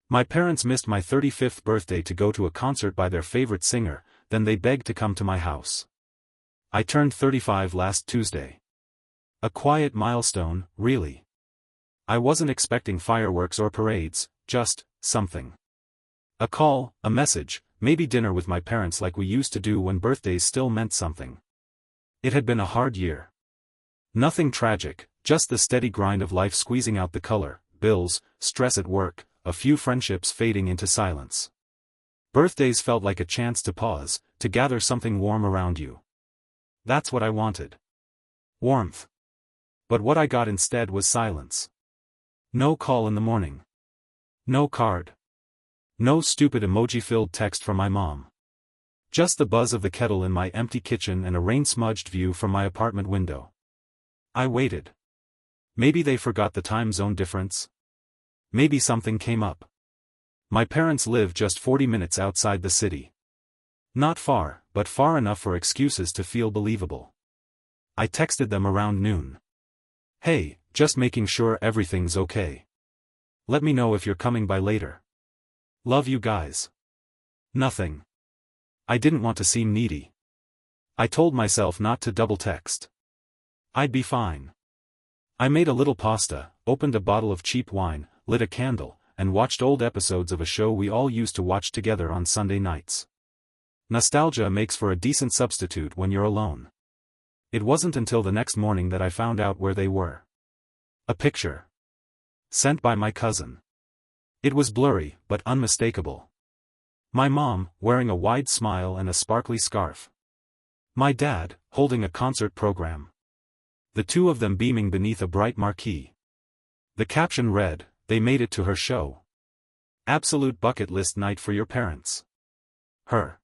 My parents missed my 35th birthday to go to a concert by their favorite singer, then they begged to come to my house. I turned 35 last Tuesday. A quiet milestone, really. I wasn't expecting fireworks or parades, just something. A call, a message, maybe dinner with my parents like we used to do when birthdays still meant something. It had been a hard year. Nothing tragic, just the steady grind of life squeezing out the color, bills, stress at work, a few friendships fading into silence. Birthdays felt like a chance to pause, to gather something warm around you. That's what I wanted. Warmth. But what I got instead was silence. No call in the morning. No card. No stupid emoji-filled text from my mom. Just the buzz of the kettle in my empty kitchen and a rain-smudged view from my apartment window. I waited. Maybe they forgot the time zone difference. Maybe something came up. My parents live just 40 minutes outside the city. Not far, but far enough for excuses to feel believable. I texted them around noon. Hey, just making sure everything's okay. Let me know if you're coming by later. Love you guys. Nothing. I didn't want to seem needy. I told myself not to double text. I'd be fine. I made a little pasta, opened a bottle of cheap wine, lit a candle, and watched old episodes of a show we all used to watch together on Sunday nights. Nostalgia makes for a decent substitute when you're alone. It wasn't until the next morning that I found out where they were. A picture. Sent by my cousin. It was blurry, but unmistakable. My mom, wearing a wide smile and a sparkly scarf. My dad, holding a concert program. The two of them beaming beneath a bright marquee. The caption read, "They made it to her show. Absolute bucket list night for your parents." Her.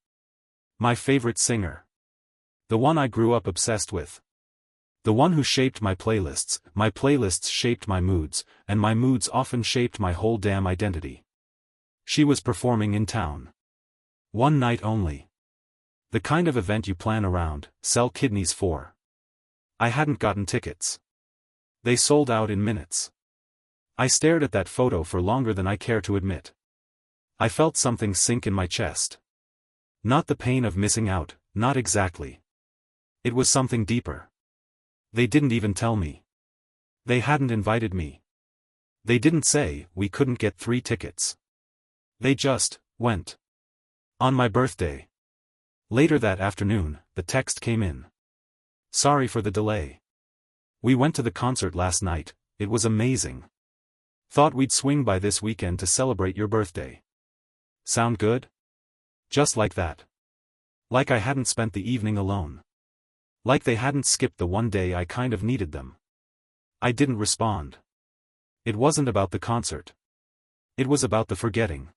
My favorite singer. The one I grew up obsessed with. The one who shaped my playlists shaped my moods, and my moods often shaped my whole damn identity. She was performing in town. One night only. The kind of event you plan around, sell kidneys for. I hadn't gotten tickets. They sold out in minutes. I stared at that photo for longer than I care to admit. I felt something sink in my chest. Not the pain of missing out, not exactly. It was something deeper. They didn't even tell me. They hadn't invited me. They didn't say, we couldn't get 3 tickets. They just went. On my birthday. Later that afternoon, the text came in. Sorry for the delay. We went to the concert last night, it was amazing. Thought we'd swing by this weekend to celebrate your birthday. Sound good? Just like that. Like I hadn't spent the evening alone. Like they hadn't skipped the one day I kind of needed them. I didn't respond. It wasn't about the concert. It was about the forgetting.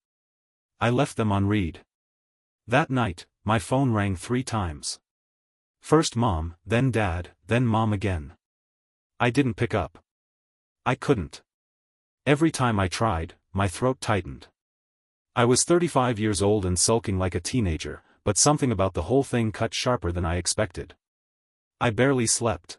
I left them on read. That night, my phone rang 3 times. First mom, then dad, then mom again. I didn't pick up. I couldn't. Every time I tried, my throat tightened. I was 35 years old and sulking like a teenager, but something about the whole thing cut sharper than I expected. I barely slept.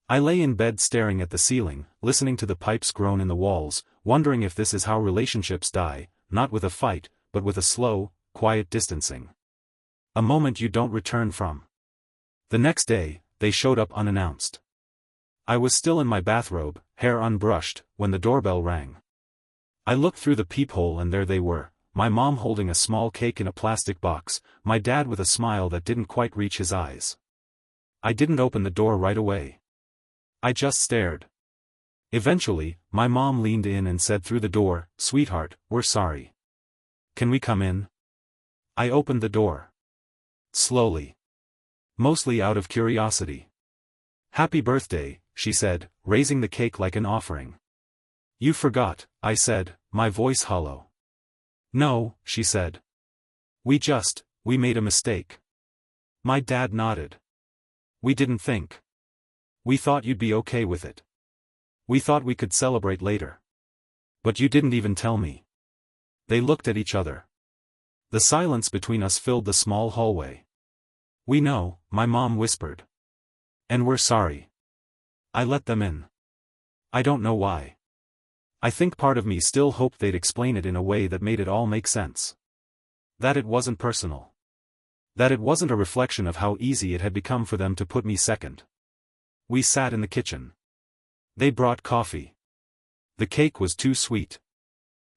I lay in bed staring at the ceiling, listening to the pipes groan in the walls, wondering if this is how relationships die, not with a fight, but with a slow, quiet distancing. A moment you don't return from. The next day, they showed up unannounced. I was still in my bathrobe, hair unbrushed, when the doorbell rang. I looked through the peephole and there they were, my mom holding a small cake in a plastic box, my dad with a smile that didn't quite reach his eyes. I didn't open the door right away. I just stared. Eventually, my mom leaned in and said through the door, "Sweetheart, we're sorry. Can we come in?" I opened the door. Slowly. Mostly out of curiosity. "Happy birthday," she said, raising the cake like an offering. "You forgot," I said, my voice hollow. "No," she said. We made a mistake." My dad nodded. "We didn't think. We thought you'd be okay with it. We thought we could celebrate later. But you didn't even tell me." They looked at each other. The silence between us filled the small hallway. "We know," my mom whispered. "And we're sorry." I let them in. I don't know why. I think part of me still hoped they'd explain it in a way that made it all make sense. That it wasn't personal. That it wasn't a reflection of how easy it had become for them to put me second. We sat in the kitchen. They brought coffee. The cake was too sweet.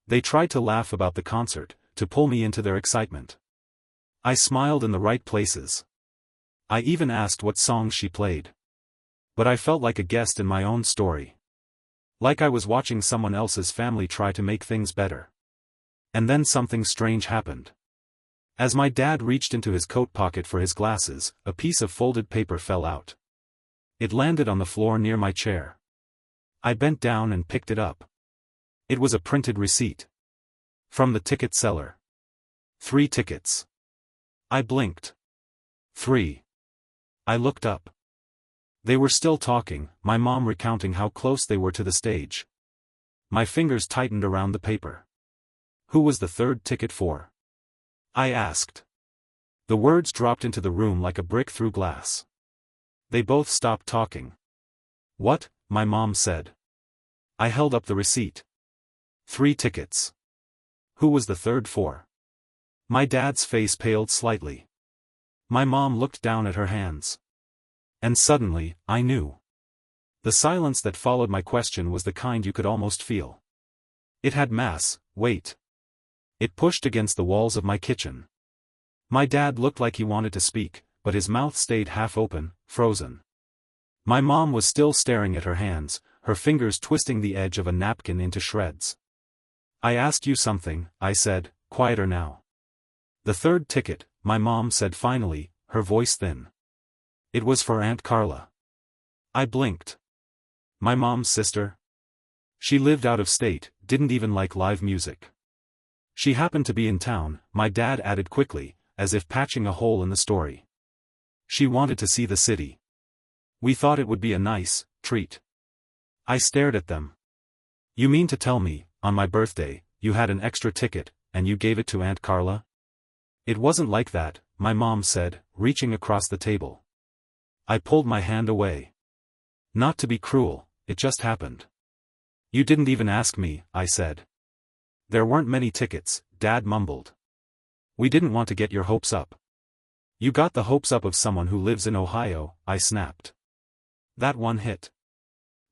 They tried to laugh about the concert, to pull me into their excitement. I smiled in the right places. I even asked what songs she played. But I felt like a guest in my own story. Like I was watching someone else's family try to make things better. And then something strange happened. As my dad reached into his coat pocket for his glasses, a piece of folded paper fell out. It landed on the floor near my chair. I bent down and picked it up. It was a printed receipt. From the ticket seller. 3 tickets. I blinked. 3. I looked up. They were still talking, my mom recounting how close they were to the stage. My fingers tightened around the paper. Who was the 3rd ticket for? I asked. The words dropped into the room like a brick through glass. They both stopped talking. What? My mom said. I held up the receipt. 3 tickets. Who was the 3rd for? My dad's face paled slightly. My mom looked down at her hands. And suddenly, I knew. The silence that followed my question was the kind you could almost feel. It had mass, weight. It pushed against the walls of my kitchen. My dad looked like he wanted to speak, but his mouth stayed half open, frozen. My mom was still staring at her hands, her fingers twisting the edge of a napkin into shreds. I asked you something, I said, quieter now. The 3rd ticket, my mom said finally, her voice thin. It was for Aunt Carla. I blinked. My mom's sister? She lived out of state, didn't even like live music. She happened to be in town, my dad added quickly, as if patching a hole in the story. She wanted to see the city. We thought it would be a nice treat. I stared at them. You mean to tell me, on my birthday, you had an extra ticket, and you gave it to Aunt Carla? It wasn't like that, my mom said, reaching across the table. I pulled my hand away. Not to be cruel, it just happened. You didn't even ask me, I said. There weren't many tickets, Dad mumbled. We didn't want to get your hopes up. You got the hopes up of someone who lives in Ohio, I snapped. That one hit.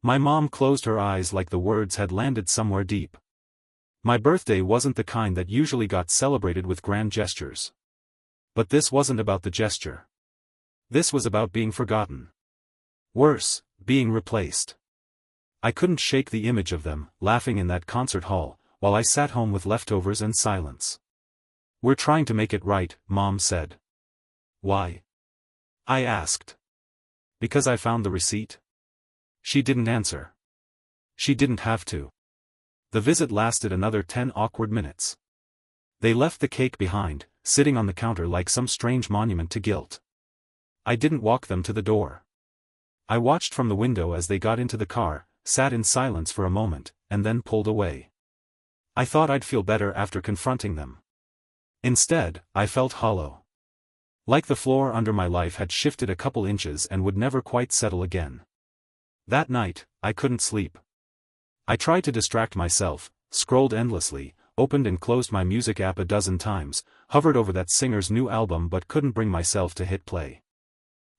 My mom closed her eyes like the words had landed somewhere deep. My birthday wasn't the kind that usually got celebrated with grand gestures. But this wasn't about the gesture. This was about being forgotten. Worse, being replaced. I couldn't shake the image of them, laughing in that concert hall, while I sat home with leftovers and silence. We're trying to make it right, Mom said. Why? I asked. Because I found the receipt? She didn't answer. She didn't have to. The visit lasted another 10 awkward minutes. They left the cake behind, sitting on the counter like some strange monument to guilt. I didn't walk them to the door. I watched from the window as they got into the car, sat in silence for a moment, and then pulled away. I thought I'd feel better after confronting them. Instead, I felt hollow. Like the floor under my life had shifted a couple inches and would never quite settle again. That night, I couldn't sleep. I tried to distract myself, scrolled endlessly, opened and closed my music app a dozen times, hovered over that singer's new album but couldn't bring myself to hit play.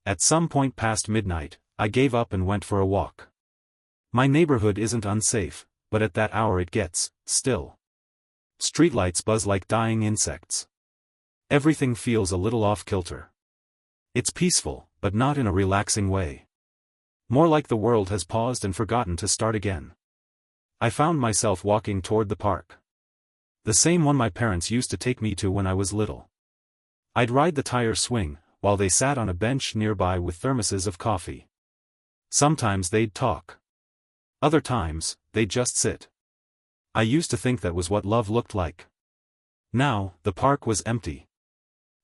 At some point past midnight, I gave up and went for a walk. My neighborhood isn't unsafe, but at that hour it gets still. Streetlights buzz like dying insects. Everything feels a little off-kilter. It's peaceful, but not in a relaxing way. More like the world has paused and forgotten to start again. I found myself walking toward the park. The same one my parents used to take me to when I was little. I'd ride the tire swing, while they sat on a bench nearby with thermoses of coffee. Sometimes they'd talk. Other times, they'd just sit. I used to think that was what love looked like. Now, the park was empty.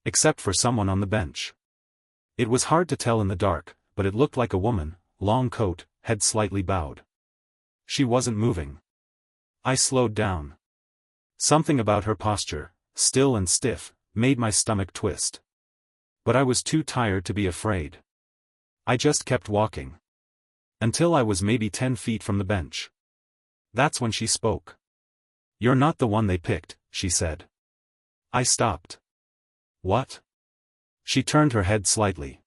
Except for someone on the bench. It was hard to tell in the dark, but it looked like a woman, long coat, head slightly bowed. She wasn't moving. I slowed down. Something about her posture, still and stiff, made my stomach twist. But I was too tired to be afraid. I just kept walking. Until I was maybe 10 feet from the bench. That's when she spoke. "You're not the one they picked," she said. I stopped. "What?" She turned her head slightly.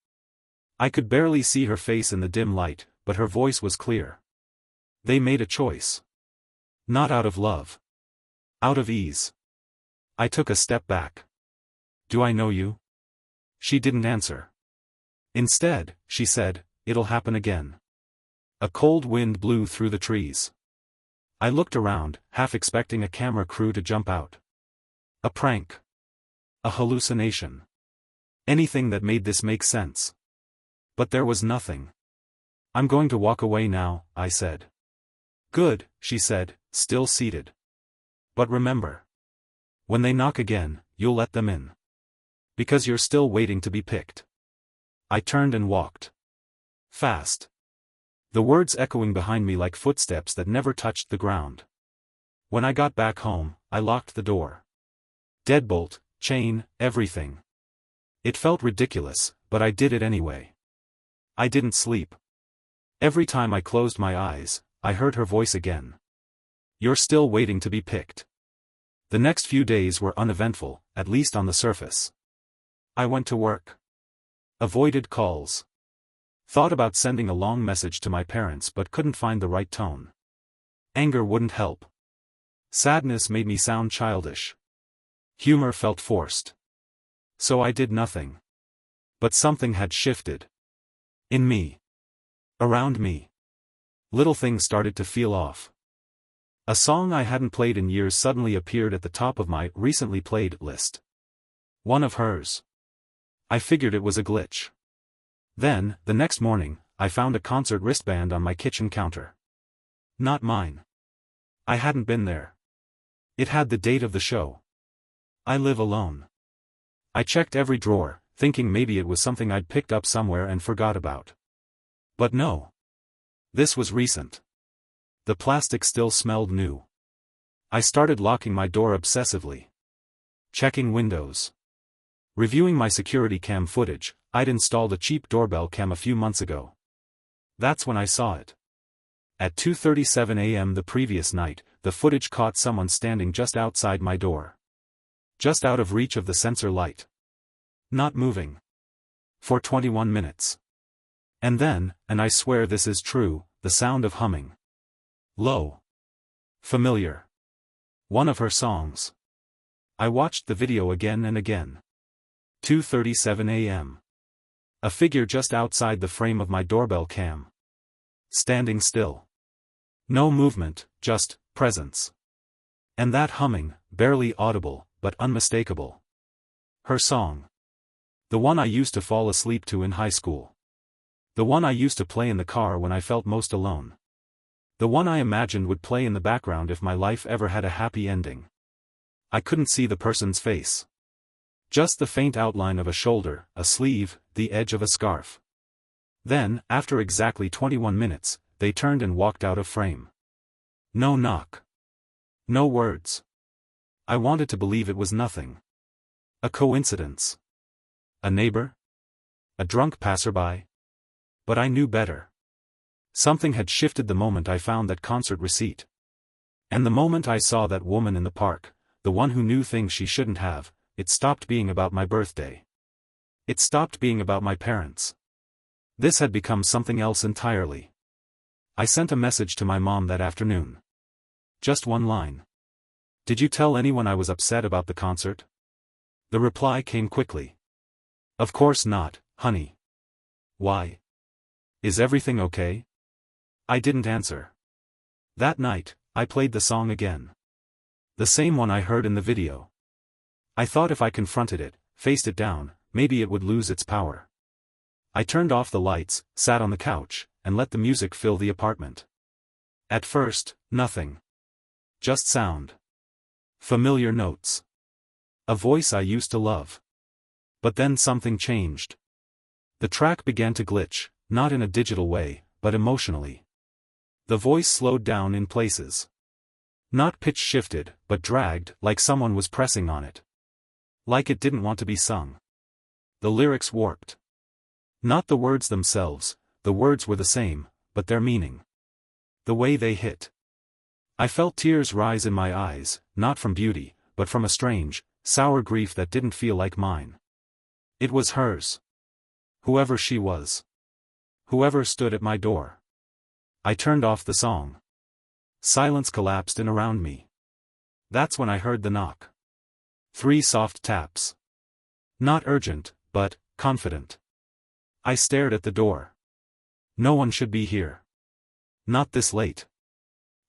I could barely see her face in the dim light, but her voice was clear. "They made a choice. Not out of love. Out of ease." I took a step back. "Do I know you?" She didn't answer. Instead, she said, "It'll happen again." A cold wind blew through the trees. I looked around, half expecting a camera crew to jump out. A prank. A hallucination. Anything that made this make sense. But there was nothing. "I'm going to walk away now," I said. "Good," she said, still seated. "But remember. When they knock again, you'll let them in. Because you're still waiting to be picked." I turned and walked. Fast. The words echoing behind me like footsteps that never touched the ground. When I got back home, I locked the door. Deadbolt, chain, everything. It felt ridiculous, but I did it anyway. I didn't sleep. Every time I closed my eyes, I heard her voice again. "You're still waiting to be picked." The next few days were uneventful, at least on the surface. I went to work. Avoided calls. Thought about sending a long message to my parents but couldn't find the right tone. Anger wouldn't help. Sadness made me sound childish. Humor felt forced. So I did nothing. But something had shifted. In me. Around me. Little things started to feel off. A song I hadn't played in years suddenly appeared at the top of my recently played list. One of hers. I figured it was a glitch. Then, the next morning, I found a concert wristband on my kitchen counter. Not mine. I hadn't been there. It had the date of the show. I live alone. I checked every drawer, thinking maybe it was something I'd picked up somewhere and forgot about. But no. This was recent. The plastic still smelled new. I started locking my door obsessively. Checking windows. Reviewing my security cam footage. I'd installed a cheap doorbell cam a few months ago. That's when I saw it. At 2:37 a.m. the previous night, the footage caught someone standing just outside my door. Just out of reach of the sensor light. Not moving. For 21 minutes. And then, and I swear this is true, the sound of humming. Low. Familiar. One of her songs. I watched the video again and again. 2:37 a.m. A figure just outside the frame of my doorbell cam. Standing still. No movement, just presence. And that humming, barely audible, but unmistakable. Her song. The one I used to fall asleep to in high school. The one I used to play in the car when I felt most alone. The one I imagined would play in the background if my life ever had a happy ending. I couldn't see the person's face. Just the faint outline of a shoulder, a sleeve, the edge of a scarf. Then, after exactly 21 minutes, they turned and walked out of frame. No knock. No words. I wanted to believe it was nothing. A coincidence. A neighbor? A drunk passerby? But I knew better. Something had shifted the moment I found that concert receipt. And the moment I saw that woman in the park, the one who knew things she shouldn't have, it stopped being about my birthday. It stopped being about my parents. This had become something else entirely. I sent a message to my mom that afternoon. Just one line. "Did you tell anyone I was upset about the concert?" The reply came quickly. "Of course not, honey." "Why? Is everything okay?" I didn't answer. That night, I played the song again. The same one I heard in the video. I thought if I confronted it, faced it down, maybe it would lose its power. I turned off the lights, sat on the couch, and let the music fill the apartment. At first, nothing. Just sound. Familiar notes. A voice I used to love. But then something changed. The track began to glitch, not in a digital way, but emotionally. The voice slowed down in places. Not pitch shifted, but dragged, like someone was pressing on it. Like it didn't want to be sung. The lyrics warped. Not the words themselves, the words were the same, but their meaning. The way they hit. I felt tears rise in my eyes, not from beauty, but from a strange, sour grief that didn't feel like mine. It was hers. Whoever she was. Whoever stood at my door. I turned off the song. Silence collapsed in around me. That's when I heard the knock. 3 soft taps. Not urgent, but confident. I stared at the door. No one should be here. Not this late.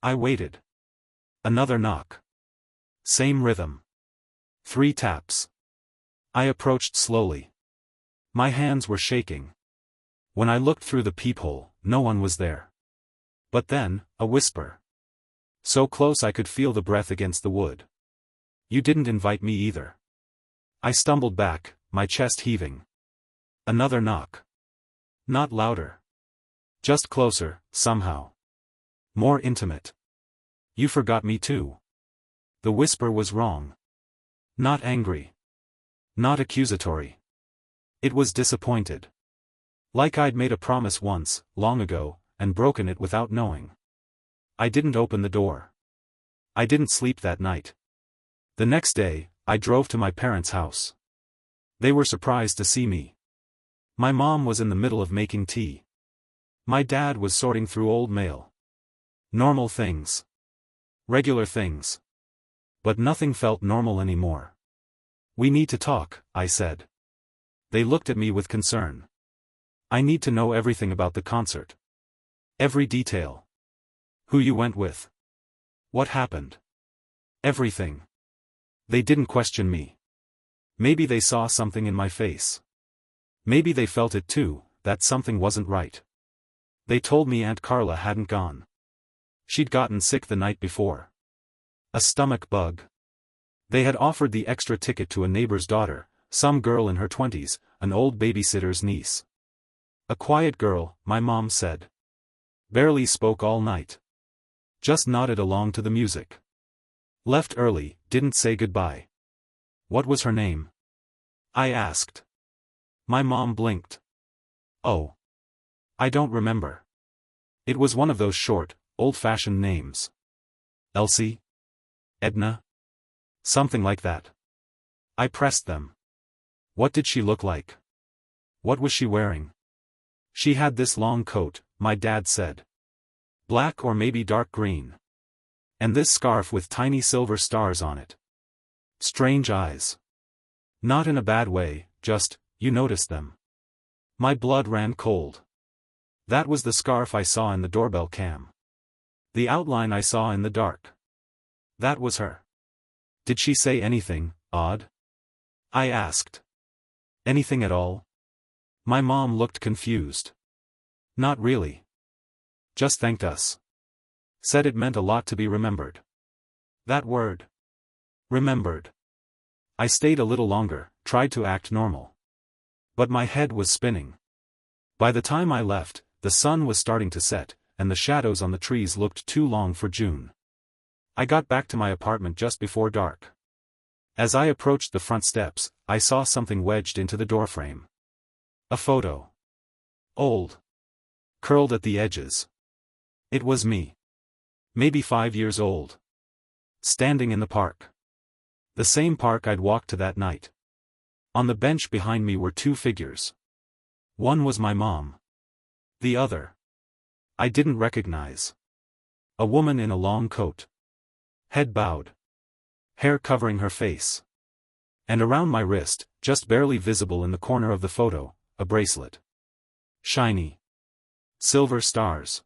I waited. Another knock. Same rhythm. 3 taps. I approached slowly. My hands were shaking. When I looked through the peephole, no one was there. But then, a whisper. So close I could feel the breath against the wood. You didn't invite me either. I stumbled back, my chest heaving. Another knock. Not louder. Just closer, somehow. More intimate. You forgot me too. The whisper was wrong. Not angry. Not accusatory. It was disappointed. Like I'd made a promise once, long ago, and broken it without knowing. I didn't open the door. I didn't sleep that night. The next day, I drove to my parents' house. They were surprised to see me. My mom was in the middle of making tea. My dad was sorting through old mail. Normal things. Regular things. But nothing felt normal anymore. We need to talk, I said. They looked at me with concern. I need to know everything about the concert. Every detail. Who you went with. What happened. Everything. They didn't question me. Maybe they saw something in my face. Maybe they felt it too, that something wasn't right. They told me Aunt Carla hadn't gone. She'd gotten sick the night before. A stomach bug. They had offered the extra ticket to a neighbor's daughter, some girl in her 20s, an old babysitter's niece. A quiet girl, my mom said. Barely spoke all night. Just nodded along to the music. Left early, didn't say goodbye. What was her name? I asked. My mom blinked. Oh. I don't remember. It was one of those short, old-fashioned names. Elsie? Edna? Something like that. I pressed them. What did she look like? What was she wearing? She had this long coat, my dad said. Black or maybe dark green. And this scarf with tiny silver stars on it. Strange eyes. Not in a bad way, just, you noticed them. My blood ran cold. That was the scarf I saw in the doorbell cam. The outline I saw in the dark. That was her. Did she say anything odd? I asked. Anything at all? My mom looked confused. Not really. Just thanked us. Said it meant a lot to be remembered. That word. Remembered. I stayed a little longer, tried to act normal. But my head was spinning. By the time I left, the sun was starting to set, and the shadows on the trees looked too long for June. I got back to my apartment just before dark. As I approached the front steps, I saw something wedged into the doorframe. A photo. Old. Curled at the edges. It was me. Maybe 5 years old. Standing in the park. The same park I'd walked to that night. On the bench behind me were 2 figures. One was my mom. The other. I didn't recognize. A woman in a long coat. Head bowed. Hair covering her face. And around my wrist, just barely visible in the corner of the photo, a bracelet. Shiny. Silver stars.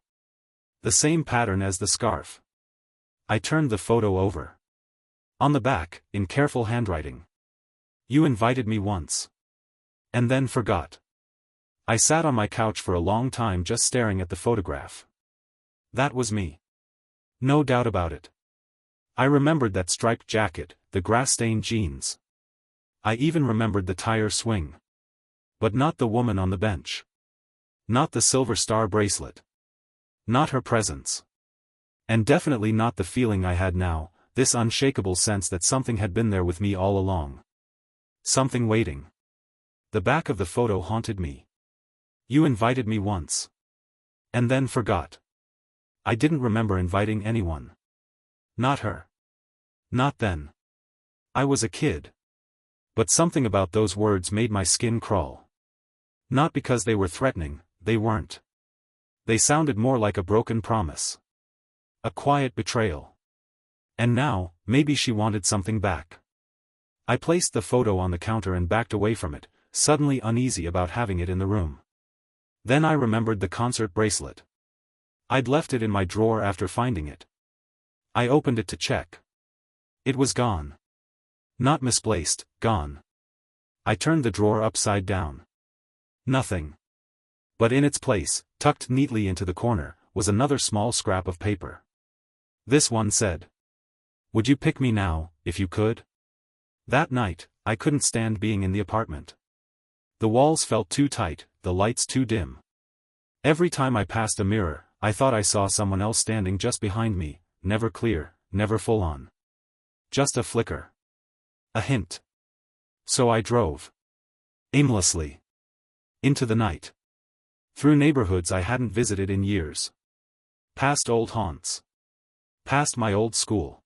The same pattern as the scarf. I turned the photo over. On the back, in careful handwriting. You invited me once. And then forgot. I sat on my couch for a long time just staring at the photograph. That was me. No doubt about it. I remembered that striped jacket, the grass-stained jeans. I even remembered the tire swing. But not the woman on the bench. Not the silver star bracelet. Not her presence. And definitely not the feeling I had now, this unshakable sense that something had been there with me all along. Something waiting. The back of the photo haunted me. You invited me once. And then forgot. I didn't remember inviting anyone. Not her. Not then. I was a kid. But something about those words made my skin crawl. Not because they were threatening, they weren't. They sounded more like a broken promise. A quiet betrayal. And now, maybe she wanted something back. I placed the photo on the counter and backed away from it, suddenly uneasy about having it in the room. Then I remembered the concert bracelet. I'd left it in my drawer after finding it. I opened it to check. It was gone. Not misplaced, gone. I turned the drawer upside down. Nothing. But in its place, tucked neatly into the corner, was another small scrap of paper. This one said, "Would you pick me now, if you could?" That night, I couldn't stand being in the apartment. The walls felt too tight, the lights too dim. Every time I passed a mirror, I thought I saw someone else standing just behind me, never clear, never full on. Just a flicker. A hint. So I drove. Aimlessly. Into the night. Through neighborhoods I hadn't visited in years. Past old haunts. Past my old school.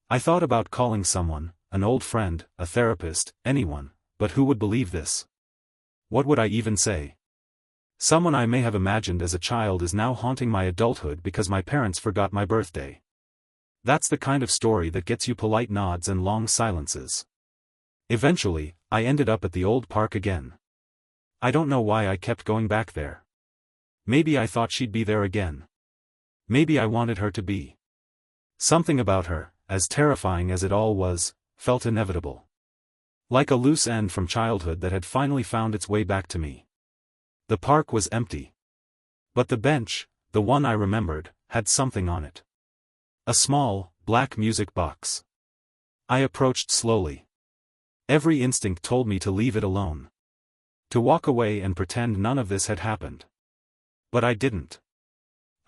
I thought about calling someone, an old friend, a therapist, anyone, but who would believe this? What would I even say? Someone I may have imagined as a child is now haunting my adulthood because my parents forgot my birthday. That's the kind of story that gets you polite nods and long silences. Eventually, I ended up at the old park again. I don't know why I kept going back there. Maybe I thought she'd be there again. Maybe I wanted her to be. Something about her, as terrifying as it all was, felt inevitable. Like a loose end from childhood that had finally found its way back to me. The park was empty. But the bench, the one I remembered, had something on it. A small, black music box. I approached slowly. Every instinct told me to leave it alone. To walk away and pretend none of this had happened. But I didn't.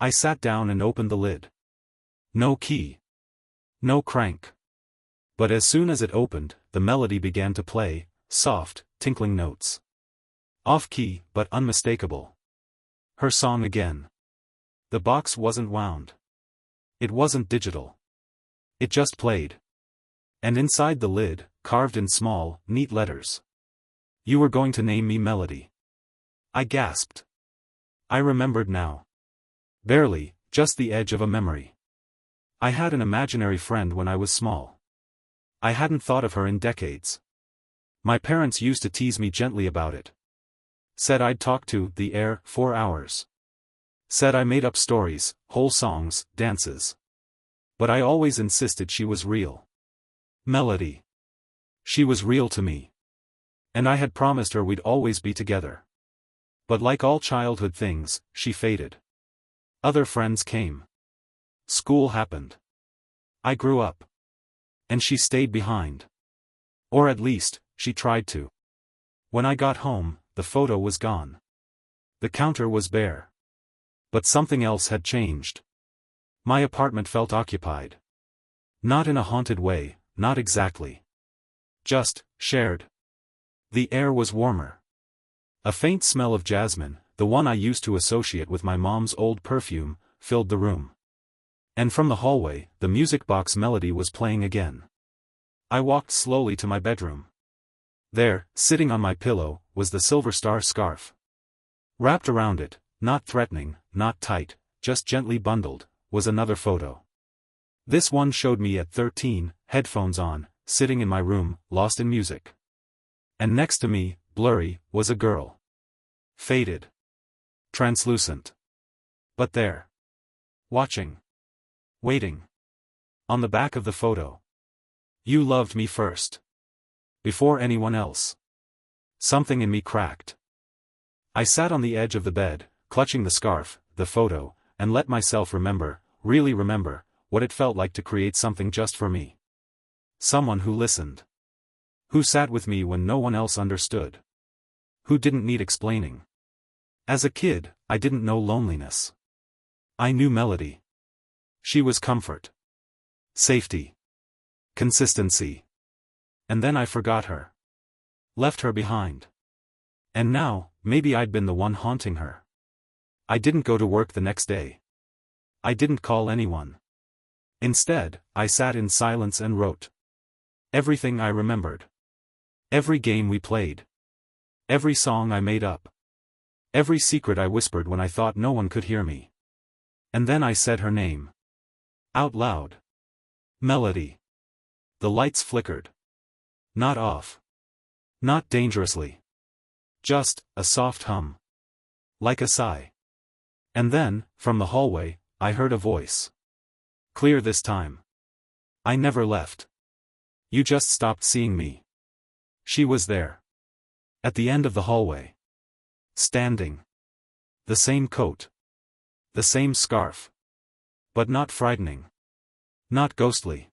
I sat down and opened the lid. No key. No crank. But as soon as it opened, the melody began to play, soft, tinkling notes. Off-key, but unmistakable. Her song again. The box wasn't wound. It wasn't digital. It just played. And inside the lid, carved in small, neat letters. "You were going to name me Melody." I gasped. I remembered now. Barely, just the edge of a memory. I had an imaginary friend when I was small. I hadn't thought of her in decades. My parents used to tease me gently about it. Said I'd talk to the air for hours. Said I made up stories, whole songs, dances. But I always insisted she was real. Melody. She was real to me. And I had promised her we'd always be together. But like all childhood things, she faded. Other friends came. School happened. I grew up. And she stayed behind. Or at least, she tried to. When I got home, the photo was gone. The counter was bare. But something else had changed. My apartment felt occupied. Not in a haunted way, not exactly. Just, shared. The air was warmer. A faint smell of jasmine, the one I used to associate with my mom's old perfume, filled the room. And from the hallway, the music box melody was playing again. I walked slowly to my bedroom. There, sitting on my pillow, was the silver star scarf. Wrapped around it, not threatening, not tight, just gently bundled, was another photo. This one showed me at 13, headphones on, sitting in my room, lost in music. And next to me, blurry, was a girl. Faded. Translucent. But there. Watching. Waiting. On the back of the photo. "You loved me first. Before anyone else." Something in me cracked. I sat on the edge of the bed, clutching the scarf, the photo, and let myself remember, really remember, what it felt like to create something just for me. Someone who listened. Who sat with me when no one else understood. Who didn't need explaining. As a kid, I didn't know loneliness. I knew Melody. She was comfort. Safety. Consistency. And then I forgot her. Left her behind. And now, maybe I'd been the one haunting her. I didn't go to work the next day. I didn't call anyone. Instead, I sat in silence and wrote. Everything I remembered. Every game we played. Every song I made up. Every secret I whispered when I thought no one could hear me. And then I said her name. Out loud. Melody. The lights flickered. Not off. Not dangerously. Just a soft hum. Like a sigh. And then, from the hallway, I heard a voice. Clear this time. I never left. You just stopped seeing me. She was there. At the end of the hallway. Standing. The same coat. The same scarf. But not frightening. Not ghostly.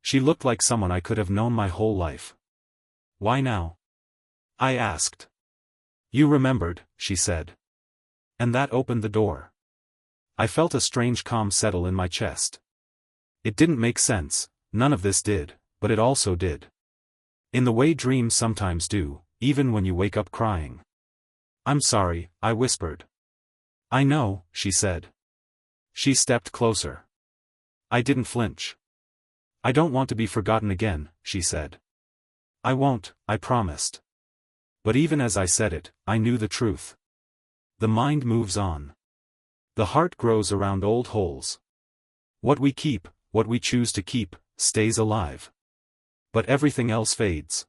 She looked like someone I could have known my whole life. Why now? I asked. You remembered, she said. And that opened the door. I felt a strange calm settle in my chest. It didn't make sense, none of this did, but it also did. In the way dreams sometimes do, even when you wake up crying. I'm sorry, I whispered. I know, she said. She stepped closer. I didn't flinch. I don't want to be forgotten again, she said. I won't, I promised. But even as I said it, I knew the truth. The mind moves on. The heart grows around old holes. What we keep, what we choose to keep, stays alive. But everything else fades.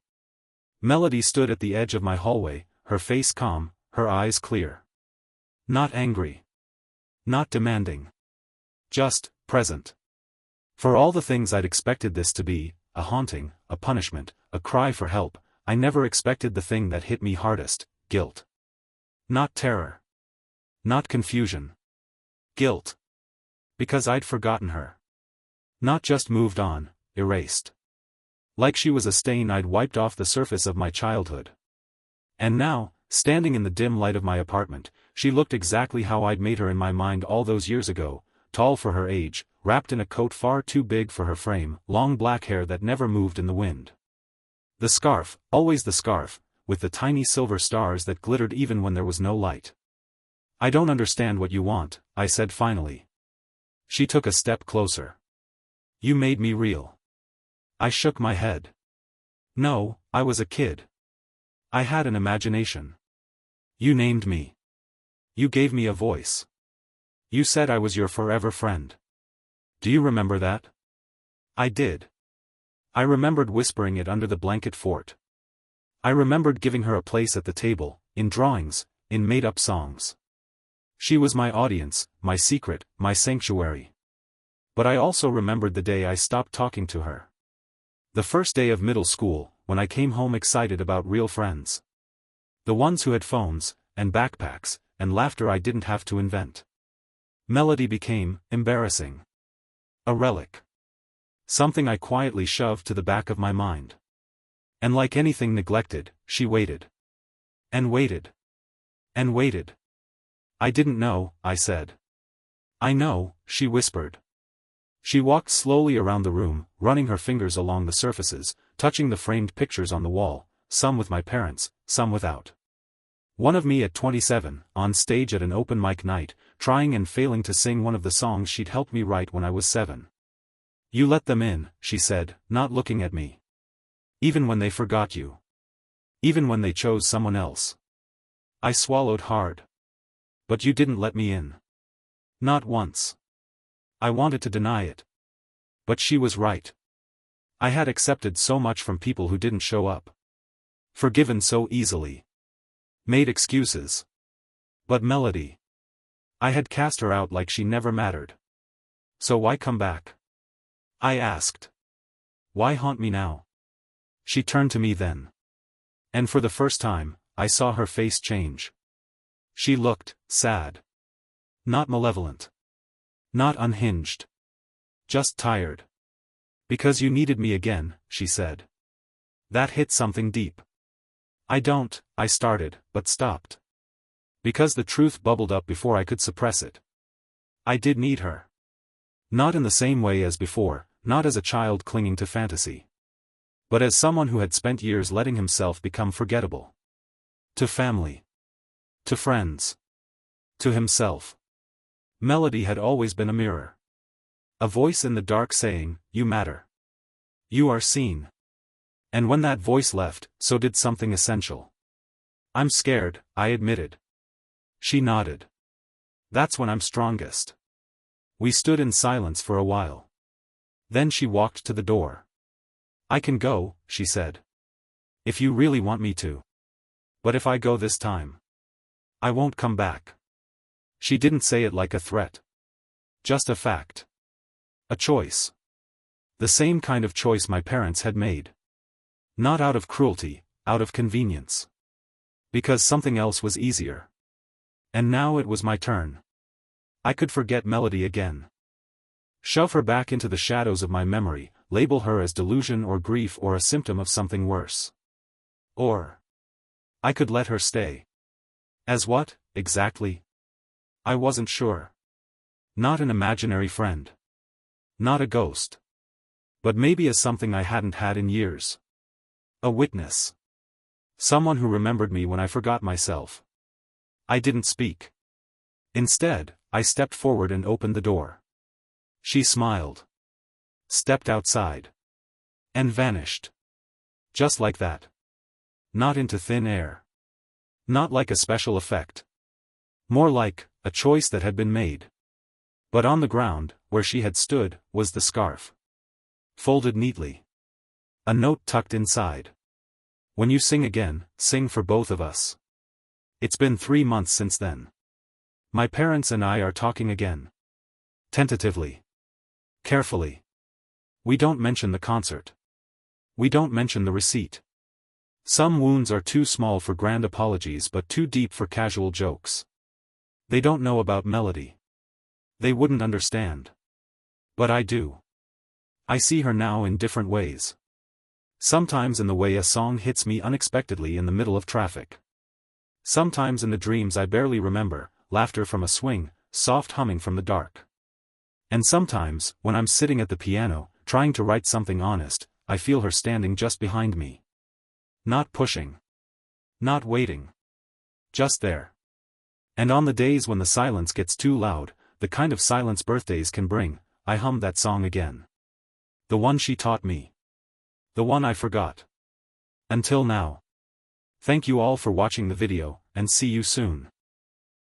Melody stood at the edge of my hallway, her face calm, her eyes clear. Not angry. Not demanding. Just, present. For all the things I'd expected this to be, a haunting, a punishment, a cry for help, I never expected the thing that hit me hardest, guilt. Not terror. Not confusion. Guilt. Because I'd forgotten her. Not just moved on, erased. Like she was a stain I'd wiped off the surface of my childhood. And now, standing in the dim light of my apartment, she looked exactly how I'd made her in my mind all those years ago, tall for her age, wrapped in a coat far too big for her frame, long black hair that never moved in the wind. The scarf, always the scarf, with the tiny silver stars that glittered even when there was no light. I don't understand what you want, I said finally. She took a step closer. You made me real. I shook my head. No, I was a kid. I had an imagination. You named me. You gave me a voice. You said I was your forever friend. Do you remember that? I did. I remembered whispering it under the blanket fort. I remembered giving her a place at the table, in drawings, in made-up songs. She was my audience, my secret, my sanctuary. But I also remembered the day I stopped talking to her. The first day of middle school, when I came home excited about real friends. The ones who had phones, and backpacks, and laughter I didn't have to invent. Melody became embarrassing. A relic. Something I quietly shoved to the back of my mind. And like anything neglected, she waited. And waited. And waited. I didn't know, I said. I know, she whispered. She walked slowly around the room, running her fingers along the surfaces, touching the framed pictures on the wall, some with my parents, some without. One of me at 27, on stage at an open mic night, trying and failing to sing one of the songs she'd helped me write when I was 7. You let them in, she said, not looking at me. Even when they forgot you. Even when they chose someone else. I swallowed hard. But you didn't let me in. Not once. I wanted to deny it. But she was right. I had accepted so much from people who didn't show up. Forgiven so easily. Made excuses. But Melody. I had cast her out like she never mattered. So why come back? I asked. Why haunt me now? She turned to me then. And for the first time, I saw her face change. She looked sad. Not malevolent. Not unhinged. Just tired. Because you needed me again, she said. That hit something deep. I started, but stopped. Because the truth bubbled up before I could suppress it. I did need her. Not in the same way as before, not as a child clinging to fantasy. But as someone who had spent years letting himself become forgettable. To family. To friends. To himself. Melody had always been a mirror. A voice in the dark saying, "You matter. You are seen." And when that voice left, so did something essential. "I'm scared," I admitted. She nodded. "That's when I'm strongest." We stood in silence for a while. Then she walked to the door. "I can go," she said. "If you really want me to. But if I go this time, I won't come back." She didn't say it like a threat. Just a fact. A choice. The same kind of choice my parents had made. Not out of cruelty, out of convenience. Because something else was easier. And now it was my turn. I could forget Melody again. Shove her back into the shadows of my memory, label her as delusion or grief or a symptom of something worse. Or I could let her stay. As what, exactly? I wasn't sure. Not an imaginary friend. Not a ghost. But maybe as something I hadn't had in years. A witness. Someone who remembered me when I forgot myself. I didn't speak. Instead, I stepped forward and opened the door. She smiled. Stepped outside. And vanished. Just like that. Not into thin air. Not like a special effect. More like a choice that had been made. But on the ground, where she had stood, was the scarf. Folded neatly. A note tucked inside. "When you sing again, sing for both of us." It's been 3 months since then. My parents and I are talking again. Tentatively. Carefully. We don't mention the concert. We don't mention the receipt. Some wounds are too small for grand apologies but too deep for casual jokes. They don't know about Melody. They wouldn't understand. But I do. I see her now in different ways. Sometimes in the way a song hits me unexpectedly in the middle of traffic. Sometimes in the dreams I barely remember, laughter from a swing, soft humming from the dark. And sometimes, when I'm sitting at the piano, trying to write something honest, I feel her standing just behind me. Not pushing. Not waiting. Just there. And on the days when the silence gets too loud, the kind of silence birthdays can bring, I hum that song again. The one she taught me. The one I forgot. Until now. Thank you all for watching the video, and see you soon.